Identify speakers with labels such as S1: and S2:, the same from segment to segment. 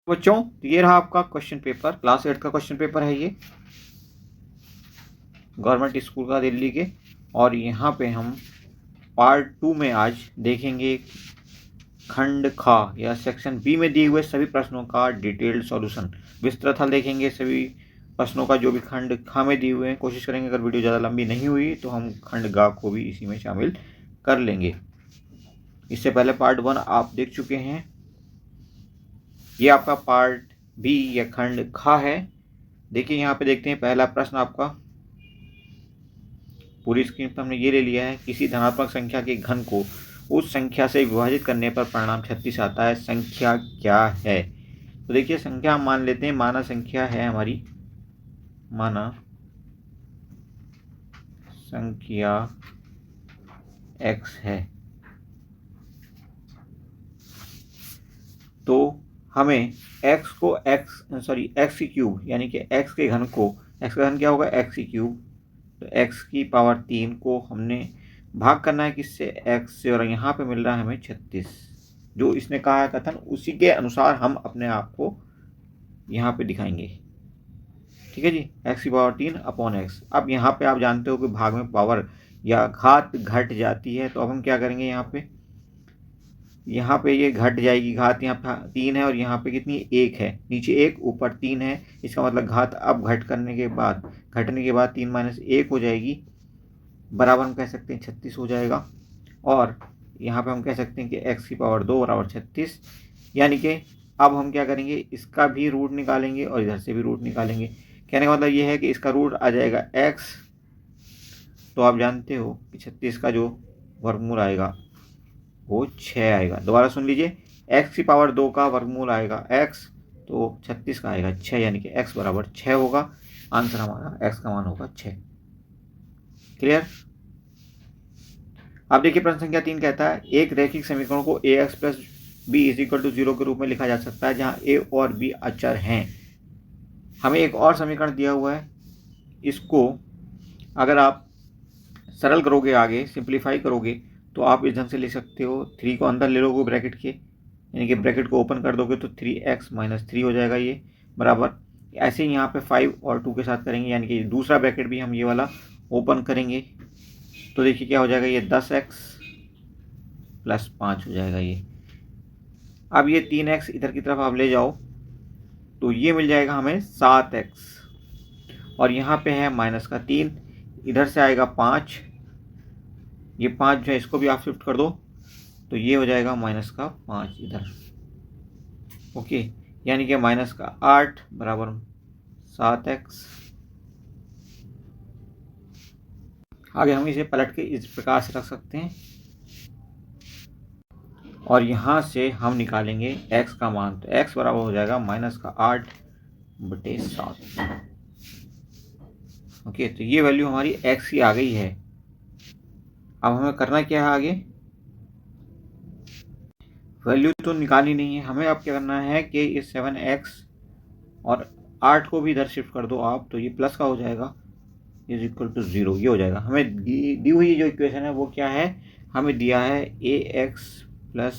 S1: बच्चों ये रहा आपका क्वेश्चन पेपर, क्लास 8 का क्वेश्चन पेपर है ये, गवर्नमेंट स्कूल का दिल्ली के। और यहाँ पे हम पार्ट 2 में आज देखेंगे खंड खा या सेक्शन बी में दिए हुए सभी प्रश्नों का डिटेल्ड सॉल्यूशन। विस्तृत हल देखेंगे सभी प्रश्नों का जो भी खंड खा में दिए हुए हैं। कोशिश करेंगे अगर वीडियो ज़्यादा लंबी नहीं हुई तो हम खंड गा को भी इसी में शामिल कर लेंगे। इससे पहले पार्ट 1 आप देख चुके हैं, ये आपका पार्ट बी या खंड खा है। देखिए यहाँ पे देखते हैं पहला प्रश्न आपका, पूरी स्क्रीन पर हमने ये ले लिया है, किसी धनात्मक संख्या के घन को उस संख्या से विभाजित करने पर परिणाम 36 आता है, संख्या क्या है। तो देखिए संख्या हम मान लेते हैं, माना संख्या है हमारी, माना संख्या x है। तो हमें x को x की क्यूब यानी कि x के घन को, x का घन क्या होगा x की क्यूब, तो x की पावर 3 को हमने भाग करना है किससे, x से, और यहाँ पे मिल रहा है हमें 36। जो इसने कहा है कथन उसी के अनुसार हम अपने आप को यहाँ पे दिखाएंगे। ठीक है जी, x की पावर 3 अपॉन x। अब यहाँ पे आप जानते हो कि भाग में पावर या घात घट जाती है, तो अब हम क्या करेंगे, यहाँ पे ये घट जाएगी, घात यहाँ पे 3 है और यहाँ पे कितनी 1 है, नीचे 1 ऊपर 3 है। इसका मतलब घात अब घटने के बाद 3 माइनस 1 हो जाएगी, बराबर हम कह सकते हैं 36 हो जाएगा। और यहाँ पे हम कह सकते हैं कि x की पावर 2 बराबर 36। यानी कि अब हम क्या करेंगे, इसका भी रूट निकालेंगे और इधर से भी रूट निकालेंगे। कहने का मतलब ये है कि इसका रूट आ जाएगा x, तो आप जानते हो कि 36 का जो वर्गमूल आएगा वो 6 आएगा। दोबारा सुन लीजिए, x की पावर 2 का वर्गमूल आएगा x, तो 36 का आएगा 6, यानी कि x बराबर 6 होगा। आंसर हमारा x का मान होगा 6। क्लियर। अब देखिए प्रश्न संख्या 3 कहता है, एक रैखिक समीकरण को ax plus b is equal to 0 के रूप में लिखा जा सकता है जहाँ a और b अचर हैं। हमें एक और समीकरण दिया हुआ है, इसको अगर आप सरल करोगे, आगे सिंप्लीफाई करोगे, तो आप इस ढंग से लिख सकते हो, 3 को अंदर ले लोगे ब्रैकेट के, यानी कि ब्रैकेट को ओपन कर दोगे तो 3x माइनस 3 हो जाएगा ये, बराबर। ऐसे ही यहाँ पे 5 और 2 के साथ करेंगे, यानी कि दूसरा ब्रैकेट भी हम ये वाला ओपन करेंगे, तो देखिए क्या हो जाएगा, ये 10x प्लस 5 हो जाएगा ये। अब ये 3x इधर की तरफ आप ले जाओ तो ये मिल जाएगा हमें 7x, और यहाँ पे है माइनस का 3, इधर से आएगा 5, ये 5 जो है इसको भी आप शिफ्ट कर दो, तो ये हो जाएगा माइनस का 5 इधर। ओके, यानी कि माइनस का 8 बराबर 7x। आगे हम इसे पलट के इस प्रकार से रख सकते हैं, और यहाँ से हम निकालेंगे x का मान, तो x बराबर हो जाएगा माइनस का 8/7। ओके, तो ये वैल्यू हमारी x की आ गई है। अब हमें करना क्या है, आगे वैल्यू तो निकाली नहीं है, हमें अब क्या करना है कि ये 7x और 8 को भी इधर शिफ्ट कर दो आप, तो ये प्लस का हो जाएगा, इज इक्वल टू 0, ये हो जाएगा। हमें दी हुई जो इक्वेशन है वो क्या है, हमें दिया है ax प्लस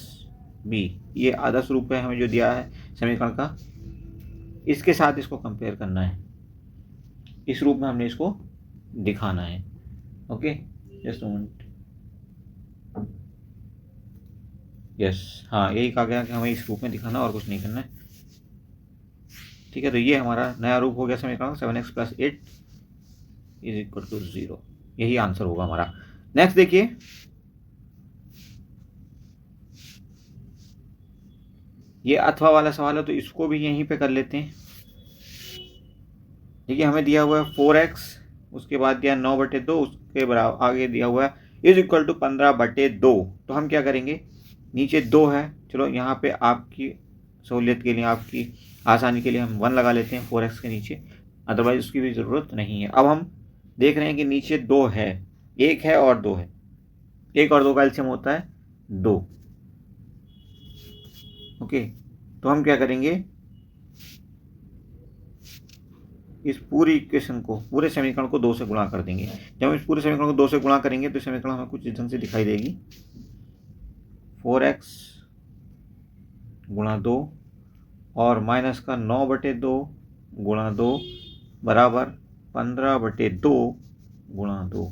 S1: b, ये आदर्श रूप है हमें जो दिया है समीकरण का, इसके साथ इसको कंपेयर करना है, इस रूप में हमने इसको दिखाना है। ओके, जस्ट मोमेंट, यस, हाँ यही कहा गया कि हमें इस रूप में दिखाना और कुछ नहीं करना है। ठीक है, तो ये हमारा नया रूप हो गया समीकरण, 7x plus 8 is equal to 0, यही आंसर होगा हमारा। नेक्स्ट देखिए, ये अथवा वाला सवाल है तो इसको भी यहीं पे कर लेते हैं। देखिए हमें दिया हुआ है 4x, उसके बाद दिया 9/2, उसके बराबर आगे दिया हुआ है इज इक्वल टू 15/2। तो हम क्या करेंगे, नीचे 2 है, चलो यहाँ पे आपकी सहूलियत के लिए, आपकी आसानी के लिए हम 1 लगा लेते हैं 4x के नीचे, अदरवाइज उसकी भी ज़रूरत नहीं है। अब हम देख रहे हैं कि नीचे 2 है, 1 है और 2 है, 1 और 2 का एलसीएम होता है 2। ओके, तो हम क्या करेंगे, इस पूरी इक्वेशन को, पूरे समीकरण को 2 से गुणा कर देंगे। जब हम इस पूरे समीकरण को 2 से गुणा करेंगे तो समीकरण हमें कुछ इस ढंग से दिखाई देगी, 4x गुणा 2 और माइनस का 9/2 गुणा 2 बराबर 15/2 गुणा 2।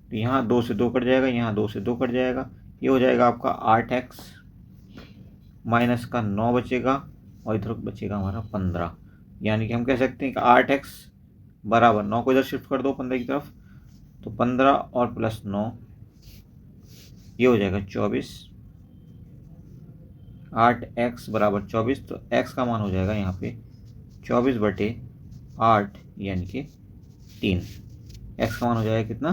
S1: तो यहाँ 2 से 2 कट जाएगा, यहाँ 2 से 2 कट जाएगा, ये हो जाएगा आपका 8x माइनस का 9 बचेगा और इधर बचेगा हमारा 15। यानी कि हम कह सकते हैं कि 8x बराबर 9 को इधर शिफ्ट कर दो 15 की तरफ, तो 15 और प्लस 9 ये हो जाएगा 24। 8x बराबर 24, तो x का मान हो जाएगा यहाँ पे 24/8 यानी कि 3। x का मान हो जाएगा कितना?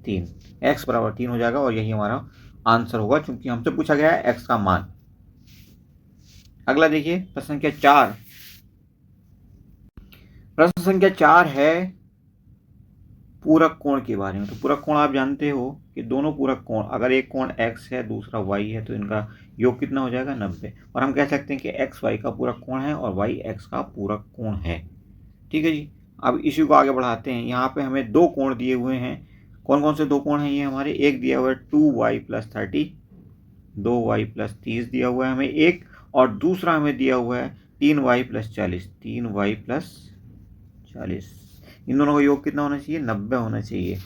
S1: 3। x बराबर 3 हो जाएगा और यही हमारा आंसर होगा, क्योंकि हमसे पूछा गया है x का मान। अगला देखिए प्रश्न संख्या 4। प्रश्न संख्या 4 है पूरक कोण के बारे में। तो पूरक कोण आप जानते हो कि दोनों पूरक कोण, अगर एक कोण x है दूसरा y है, तो इनका योग कितना हो जाएगा? 90। और हम कह सकते हैं कि x y का पूरक कोण है और y x का पूरक कोण है। ठीक है जी। अब इसी को आगे बढ़ाते हैं। यहाँ पे हमें दो कोण दिए हुए हैं। कौन कौन से दो कोण हैं ये हमारे? एक दिया हुआ है 2y + 30, 2y + 30 दिया हुआ है हमें एक, और दूसरा हमें दिया हुआ है 3y + 40, 3y + 40। इन दोनों का योग कितना होना चाहिए? 90 होना चाहिए।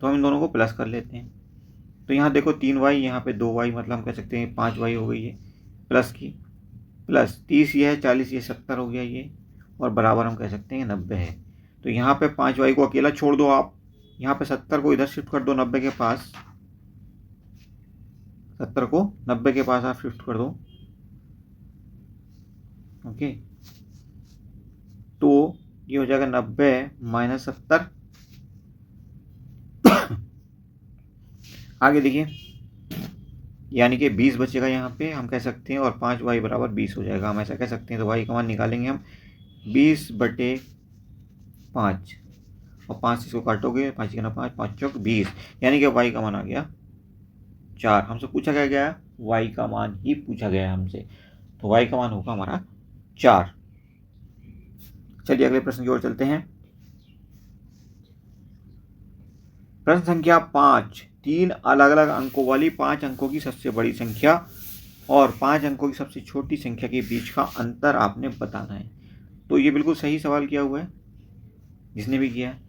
S1: तो हम इन दोनों को प्लस कर लेते हैं। तो यहाँ देखो 3y, यहाँ पे 2y, मतलब हम कह सकते हैं 5y हो गई है प्लस की, प्लस 30 ये है, 40 ये 70 हो गया ये, और बराबर हम कह सकते हैं 90 है। तो यहाँ पे 5y को अकेला छोड़ दो आप, यहाँ पे 70 को इधर शिफ्ट कर दो 90 के पास, 70 को 90 के पास आप शिफ्ट कर दो। ओके, तो ये हो जाएगा 90 - 70। आगे देखिए, यानी कि 20 बचेगा यहाँ पे, हम कह सकते हैं, और 5y बराबर 20 हो जाएगा। हम ऐसा कह सकते हैं। तो y का मान निकालेंगे हम 20/5, और 5 इसको काटोगे, 5 का 5, 5 चौक 20, यानी कि y का मान आ गया 4। हमसे पूछा क्या गया? y का मान ही पूछा गया है हमसे, तो y का मान होगा हमारा 4। चलिए अगले प्रश्न की ओर चलते हैं। प्रश्न संख्या 5। 3 अलग अलग अंकों वाली 5 अंकों की सबसे बड़ी संख्या और 5 अंकों की सबसे छोटी संख्या के बीच का अंतर आपने बताना है। तो ये बिल्कुल सही सवाल किया हुआ है जिसने भी किया है।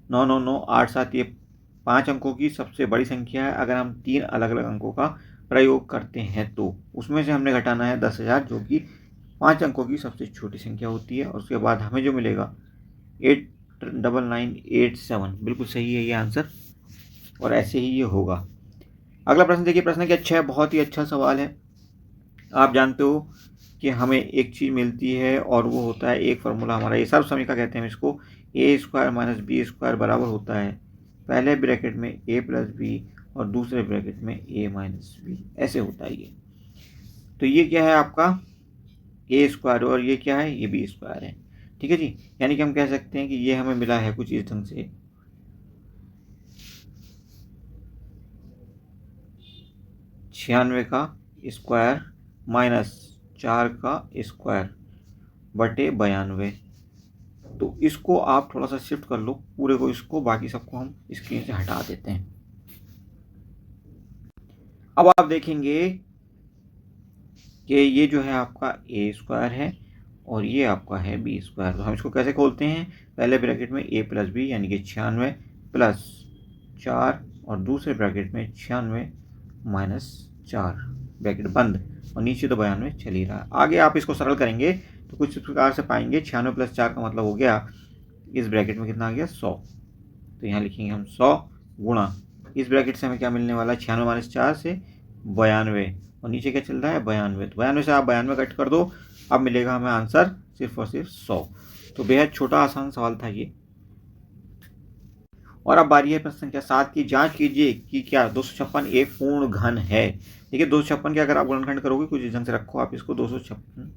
S1: 9 9 9 8 7 ये 5 अंकों की सबसे बड़ी संख्या है। अगर हम 3 अलग अलग अंकों का प्रयोग करते हैं तो उसमें से हमने घटाना है 10,000, जो कि 5 अंकों की सबसे छोटी संख्या होती है, और उसके बाद हमें जो मिलेगा 89987। बिल्कुल सही है ये आंसर, और ऐसे ही ये होगा। अगला प्रश्न देखिए, प्रश्न संख्या 6 बहुत ही अच्छा सवाल है। आप जानते हो कि हमें एक चीज़ मिलती है और वो होता है एक फार्मूला हमारा, ये सर्व समीकरण कहते हैं इसको, a² - b² बराबर होता है पहले ब्रैकेट में a + b और दूसरे ब्रैकेट में a - b, ऐसे होता है ये। तो ये क्या है आपका? a² और ये क्या है? ये b² है। ठीक है जी। यानी कि हम कह सकते हैं कि ये हमें मिला है कुछ इस ढंग से, 96 का स्क्वायर - 4 का स्क्वायर बटे 92। तो इसको आप थोड़ा सा शिफ्ट कर लो पूरे को, इसको, बाकी सबको हम स्क्रीन से हटा देते हैं। अब आप देखेंगे कि ये जो है आपका a² है और ये आपका है b²। तो हम इसको कैसे खोलते हैं? पहले ब्रैकेट में a + b यानी कि 96 + 4, और दूसरे ब्रैकेट में 96 - 4 ब्रैकेट बंद, और नीचे तो 92 चल ही रहा है। आगे आप इसको सरल करेंगे तो कुछ इस प्रकार से पाएंगे। 96 + 4 का मतलब हो गया, इस ब्रैकेट में कितना आ गया? 100। तो यहाँ लिखेंगे हम 100 गुणा, इस ब्रैकेट से हमें क्या मिलने वाला है? 96 - 4 से 92, और नीचे क्या चल रहा है? 92। तो 92 से आप 92 कट कर दो, अब मिलेगा हमें आंसर सिर्फ और सिर्फ 100। तो बेहद छोटा आसान सवाल था ये। और अब बारी है प्रश्न संख्या 7 की। जांच कीजिए कि क्या 256 एक पूर्ण घन है। देखिए 256 के अगर आप गुणनखंड करोगे, कुछ इस ढंग से रखो आप इसको, 256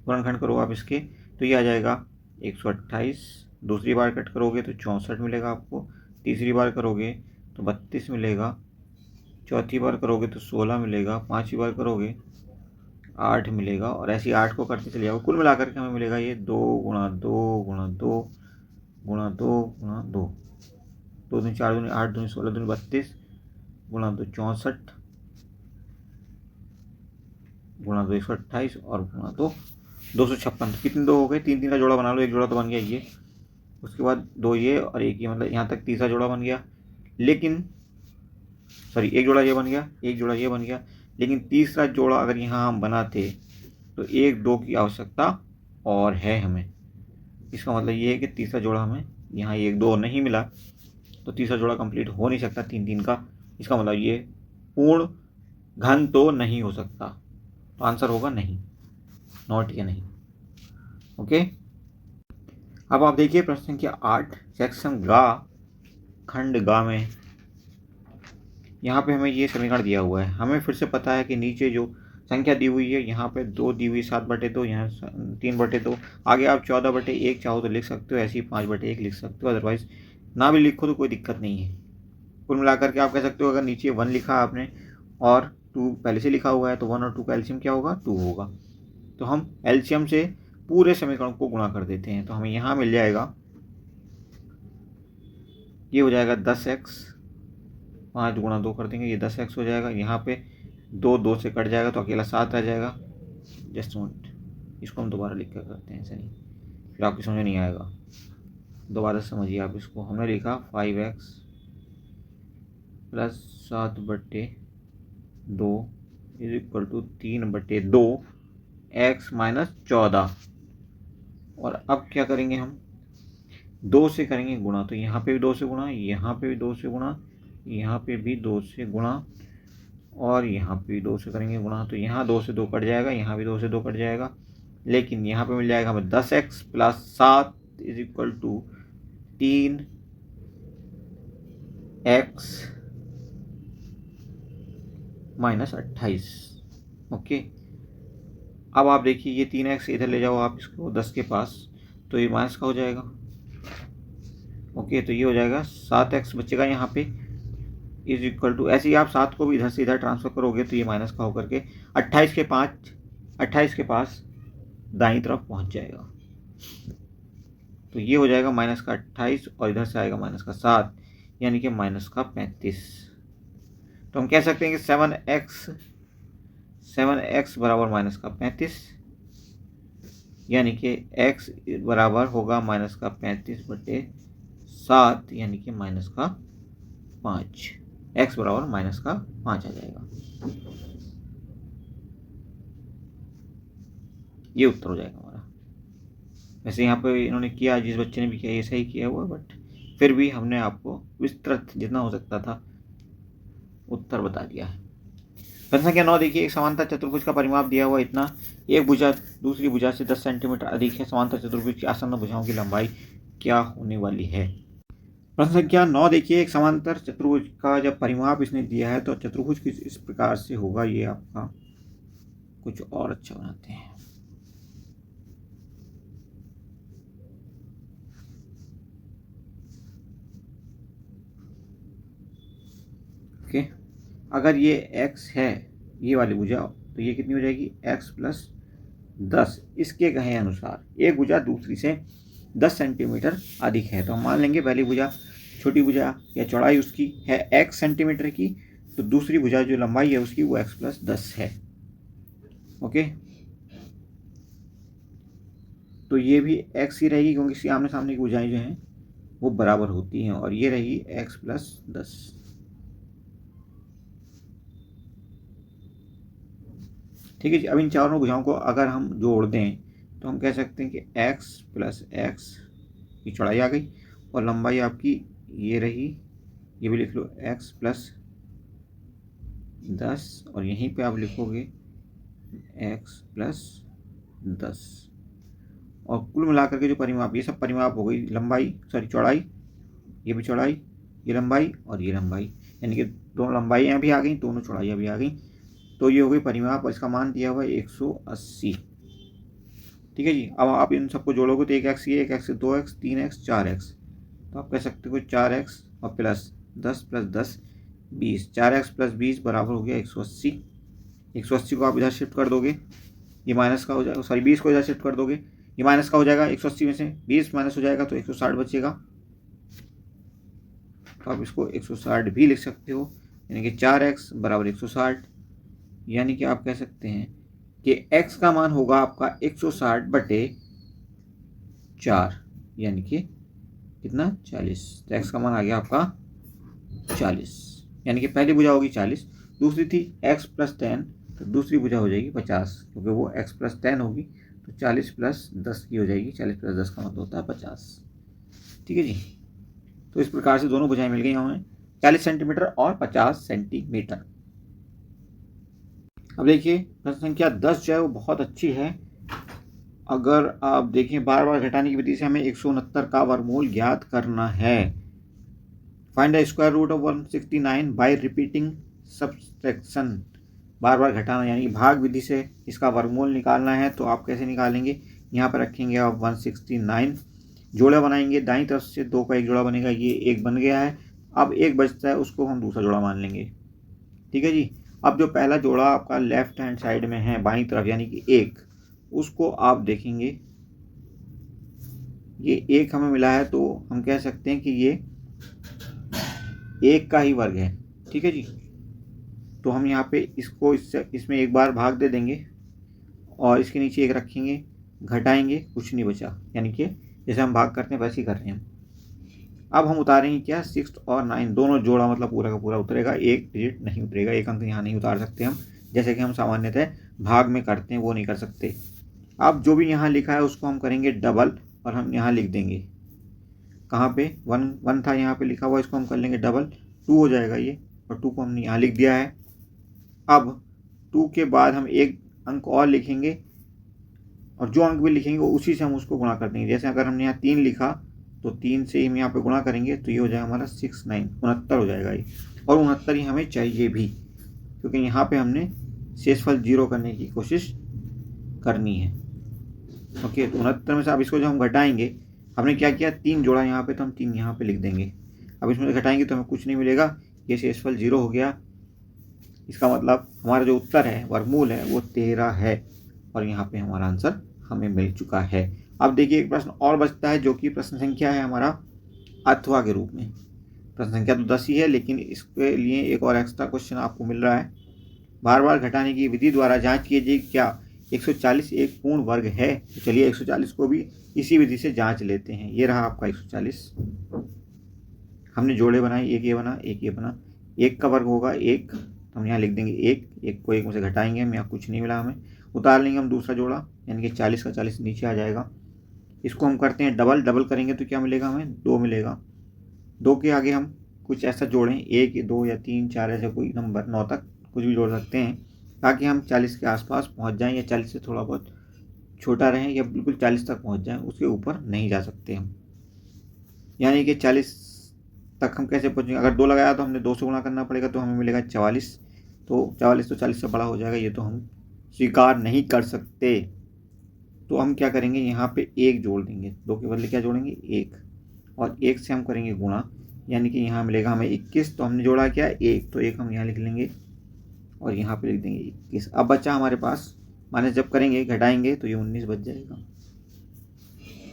S1: गुणनखंड करो आप इसके, तो ये आ जाएगा 128। दूसरी बार कट करोगे तो 64 मिलेगा आपको, तीसरी बार करोगे तो 32 मिलेगा, चौथी बार करोगे तो 16 मिलेगा, पांचवी बार करोगे 8 मिलेगा, और ऐसे 8 को करते चले जाओ। कुल मिलाकर के हमें मिलेगा ये 2 × 2 × 2 × 2 × 2, 2 दूनी 4 दूनी 8 दूनी 16 दूनी 32 × 2 64 गुणा 2 128 और गुणा 2 256। कितने 2 हो गए? 3 3 का जोड़ा बना लो। एक जोड़ा तो बन गया ये, उसके बाद 2 ये और एक ये, मतलब यहाँ तक तीसरा जोड़ा बन गया। लेकिन सॉरी, एक जोड़ा ये बन गया, एक जोड़ा ये बन गया, लेकिन तीसरा जोड़ा अगर यहाँ हम बनाते तो 1 2 की आवश्यकता और है हमें। इसका मतलब ये है कि तीसरा जोड़ा हमें यहाँ 1 2 नहीं मिला तो तीसरा जोड़ा कंप्लीट हो नहीं सकता 3 3 का। इसका मतलब ये पूर्ण घन तो नहीं हो सकता, तो आंसर होगा नहीं, नॉट या नहीं। ओके, अब आप देखिए प्रश्न संख्या 8 सेक्शन गा खंड गा में यहाँ पे हमें ये समीकरण दिया हुआ है। हमें फिर से पता है कि नीचे जो संख्या दी हुई है यहाँ पे 2 दी हुई 7/2, यहाँ 3/2। आगे आप 14/1 चाहो तो लिख सकते हो, ऐसे ही 5/1 लिख सकते हो, अदरवाइज ना भी लिखो तो कोई दिक्कत नहीं है। कुल मिलाकर के आप कह सकते हो अगर नीचे 1 लिखा आपने और 2 पहले से लिखा हुआ है तो 1 और 2 का एलसीएम क्या होगा? 2 होगा। तो हम एलसीएम से पूरे समीकरण को गुणा कर देते हैं। तो हमें यहाँ मिल जाएगा, ये हो जाएगा 10x, 5 गुणा 2 कर देंगे, ये 10x हो जाएगा। यहाँ पे 2 2 से कट जाएगा तो अकेला 7 रह जाएगा। जस्ट मिनट, इसको हम दोबारा लिख कर करते हैं, ऐसे नहीं फिर आपकी समझ नहीं आएगा। दोबारा समझिए आप इसको। हमने लिखा 5x plus 7/2 is equal to 3/2 x minus 14। और अब क्या करेंगे हम? 2 से करेंगे गुणा, तो यहाँ पे भी 2 से गुणा, यहाँ पे भी 2 से गुणा, यहाँ पे भी 2 से गुणा और यहाँ पे भी 2 से करेंगे गुणा। तो यहाँ 2 से 2 कट जाएगा, यहाँ भी 2 से 2 कट जाएगा, लेकिन यहाँ पे मिल जाएगा हमें 10x plus 7 is equal to 3x minus 28। Okay, अब आप देखिए ये 3x इधर ले जाओ आप इसको 10 के पास, तो ये माइनस का हो जाएगा। ओके, तो ये हो जाएगा 7x बचेगा यहाँ पे इज इक्वल टू, ऐसे ही आप 7 को भी इधर से इधर ट्रांसफर करोगे तो ये माइनस का होकर के 28 के पास दाईं तरफ पहुँच जाएगा। तो ये हो जाएगा माइनस का 28 और इधर से आएगा माइनस का 7, यानी कि माइनस का 35। तो हम कह सकते हैं कि 7x बराबर माइनस का 35, यानी कि x बराबर होगा माइनस का 35/7, यानी कि माइनस का 5। x बराबर माइनस का 5 आ जाएगा। ये उत्तर हो जाएगा हमारा। वैसे यहाँ पे इन्होंने किया, जिस बच्चे ने भी किया ये सही किया हुआ, बट फिर भी हमने आपको विस्तृत जितना हो सकता था उत्तर बता दिया है। प्रश्न संख्या 9 देखिए, एक समांतर चतुर्भुज का परिमाप दिया हुआ इतना, एक भुजा दूसरी भुजा से 10 सेंटीमीटर अधिक है। समांतर चतुर्भुज की आसन्न भुजाओं की लंबाई क्या होने वाली है? प्रश्न संख्या 9 देखिए, एक समांतर चतुर्भुज का जब परिमाप इसने दिया है तो चतुर्भुज किस इस प्रकार से होगा। ये आपका कुछ और अच्छा बनाते हैं। ओके, अगर ये x है ये वाली भुजा, तो ये कितनी हो जाएगी? x प्लस 10 इसके कहे अनुसार एक भुजा दूसरी से 10 सेंटीमीटर अधिक है। तो हम मान लेंगे पहली भुजा छोटी भुजा या चौड़ाई उसकी है x सेंटीमीटर की, तो दूसरी भुजा जो लंबाई है उसकी वो x प्लस 10 है। ओके, तो ये भी x ही रहेगी क्योंकि आमने सामने की भुजाएं जो हैं वो बराबर होती हैं, और ये रहेगी x प्लस 10। ठीक है जी। अब इन चारों भुजाओं को अगर हम जोड़ दें तो हम कह सकते हैं कि x प्लस x की चौड़ाई आ गई और लंबाई आपकी ये रही, ये भी लिख लो x प्लस 10, और यहीं पे आप लिखोगे x प्लस 10। और कुल मिलाकर के जो परिमाप, ये सब परिमाप हो गई लंबाई, सॉरी चौड़ाई, ये भी चौड़ाई, ये लंबाई और ये लंबाई, यानी कि दोनों लंबाइयाँ भी आ गई, दोनों चौड़ाइयाँ भी आ गई। तो ये हो गई परिमाप और इसका मान दिया हुआ है 180। ठीक है जी। अब आप इन सबको जोड़ोगे तो एक x ये, एक x 2x 3x 4x, तो आप कह सकते हो 4x और प्लस 10 प्लस 10 20, 4x प्लस 20 बराबर हो गया 180। 180 को आप इधर शिफ्ट कर दोगे, ये माइनस का हो जाएगा, सॉरी 20 को इधर शिफ्ट कर दोगे, ये माइनस का हो जाएगा। 180 में से 20 माइनस हो जाएगा तो 160 बचेगा, तो आप इसको 160 भी लिख सकते हो, यानी कि 4x बराबर 160। यानी कि आप कह सकते हैं कि x का मान होगा आपका 160/4 यानी कि कितना 40। तो x का मान आ गया आपका 40 यानी कि पहली भुजा होगी 40, दूसरी थी x + 10 तो दूसरी भुजा हो जाएगी 50 क्योंकि वो x + 10 होगी तो 40 + 10 की हो जाएगी। 40 + 10 का मतलब होता है 50। ठीक है जी। तो इस प्रकार से दोनों भुजाएं मिल गई हमें 40 सेंटीमीटर और 50 सेंटीमीटर। अब देखिए प्रश्न संख्या 10 जो है वो बहुत अच्छी है। अगर आप देखें बार बार घटाने की विधि से हमें 169 का वर्गमूल ज्ञात करना है। Find the square root of 169 by repeating subtraction. बार बार घटाना यानी भाग विधि से इसका वर्गमूल निकालना है। तो आप कैसे निकालेंगे, यहाँ पर रखेंगे आप 169, जोड़ा बनाएंगे, दाईं तरफ से 2 का एक जोड़ा बनेगा, ये एक बन गया है। अब एक बचता है उसको हम दूसरा जोड़ा मान लेंगे। ठीक है जी। अब जो पहला जोड़ा आपका लेफ्ट हैंड साइड में है बाईं तरफ यानी कि 1, उसको आप देखेंगे ये 1 हमें मिला है तो हम कह सकते हैं कि ये 1 का ही वर्ग है। ठीक है जी। तो हम यहाँ पे इसको इसमें एक बार भाग दे देंगे और इसके नीचे 1 रखेंगे, घटाएंगे, कुछ नहीं बचा, यानी कि जैसे हम भाग करते हैं वैसे ही कर रहे हैं हम। अब हम उतारेंगे क्या, 6 और 9 दोनों जोड़ा मतलब पूरा का पूरा उतरेगा, एक डिजिट नहीं उतरेगा, एक अंक यहाँ नहीं उतार सकते हम, जैसे कि हम सामान्यतः भाग में करते हैं वो नहीं कर सकते। अब जो भी यहाँ लिखा है उसको हम करेंगे डबल और हम यहाँ लिख देंगे, कहाँ पे 1 था यहाँ पे लिखा हुआ, इसको हम कर लेंगे डबल, 2 हो जाएगा ये, और 2 को हमने यहाँ लिख दिया है। अब 2 के बाद हम एक अंक और लिखेंगे और जो अंक भी लिखेंगे उसी से हम उसको गुणा कर देंगे। जैसे अगर हमने यहाँ 3 लिखा तो 3 से हम यहाँ पे गुणा करेंगे तो ये हो जाएगा हमारा 6 9 69 हो जाएगा ये, और 69 ही हमें चाहिए भी क्योंकि यहाँ पे हमने शेषफल 0 करने की कोशिश करनी है। ओके, तो 69 में से अब इसको जब हम घटाएंगे, हमने क्या किया 3 जोड़ा यहाँ पे तो हम 3 यहाँ पे लिख देंगे। अब इसमें घटाएंगे तो हमें कुछ नहीं मिलेगा, ये शेषफल 0 हो गया। इसका मतलब हमारा जो उत्तर है वर्गमूल है वो 13 है और यहाँ पे हमारा आंसर हमें मिल चुका है। अब देखिए एक प्रश्न और बचता है जो कि प्रश्न संख्या है हमारा अथवा के रूप में। प्रश्न संख्या तो 10 ही है लेकिन इसके लिए एक और एक्स्ट्रा क्वेश्चन आपको मिल रहा है। बार बार घटाने की विधि द्वारा जांच कीजिए क्या 140 एक पूर्ण वर्ग है। तो चलिए 140 को भी इसी विधि से जांच लेते हैं। ये रहा आपका 140, हमने जोड़े बनाए, एक ये बना एक ये बना, 1 का वर्ग होगा 1, हम यहाँ लिख देंगे 1 को 1 में से घटाएंगे हम, यहाँ कुछ नहीं मिला हमें, उतार लेंगे हम दूसरा जोड़ा यानी कि 40 का 40 नीचे आ जाएगा। इसको हम करते हैं डबल करेंगे तो क्या मिलेगा हमें 2 मिलेगा। 2 के आगे हम कुछ ऐसा जोड़ें 1 2 या 3 4 ऐसे कोई नंबर 9 तक कुछ भी जोड़ सकते हैं ताकि हम 40 के आसपास पहुंच जाएं या 40 से थोड़ा बहुत छोटा रहें या बिल्कुल 40 तक पहुंच जाएं, उसके ऊपर नहीं जा सकते हम। यानी कि 40 तक हम कैसे पहुँचेंगे, अगर 2 लगाया तो हमने 2 से गुणा करना पड़ेगा तो हमें मिलेगा 44। तो 44 तो 40 से बड़ा हो जाएगा, ये तो हम स्वीकार नहीं कर सकते। तो हम क्या करेंगे यहाँ पे 1 जोड़ देंगे, 2 के बदले क्या जोड़ेंगे 1, और 1 से हम करेंगे गुणा यानी कि यहाँ मिलेगा हमें 21। तो हमने जोड़ा क्या 1, तो 1 हम यहाँ लिख लेंगे और यहाँ पे लिख देंगे 21। अब बचा हमारे पास, माने जब करेंगे घटाएंगे तो ये 19 बच जाएगा।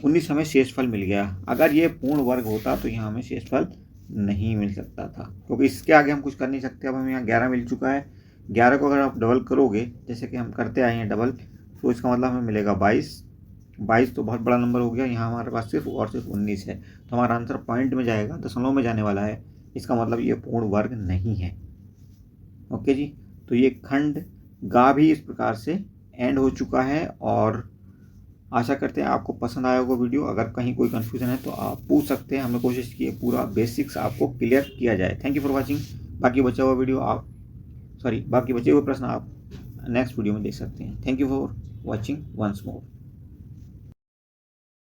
S1: 19 हमें शेषफल मिल गया। अगर ये पूर्ण वर्ग होता तो यहाँ हमें शेषफल नहीं मिल सकता था क्योंकि इसके आगे हम कुछ कर नहीं सकते। अब हमें यहाँ 11 मिल चुका है, 11 को अगर आप डबल करोगे जैसे कि हम करते आए हैं डबल, तो इसका मतलब हमें मिलेगा 22 तो बहुत बड़ा नंबर हो गया। यहाँ हमारे पास सिर्फ 19 है तो हमारा आंसर पॉइंट में जाएगा, दशमलव में जाने वाला है। इसका मतलब ये पूर्ण वर्ग नहीं है। ओके जी, तो ये खंड गा भी इस प्रकार से एंड हो चुका है और आशा करते हैं आपको पसंद आया होगा वीडियो। अगर कहीं कोई कन्फ्यूजन है तो आप पूछ सकते हैं, हमने कोशिश की है पूरा बेसिक्स आपको क्लियर किया जाए। Thank you for watching. बाकी बचा हुआ वीडियो बाकी बचे हुए प्रश्न आप नेक्स्ट वीडियो में देख सकते हैं। Thank you for watching once more.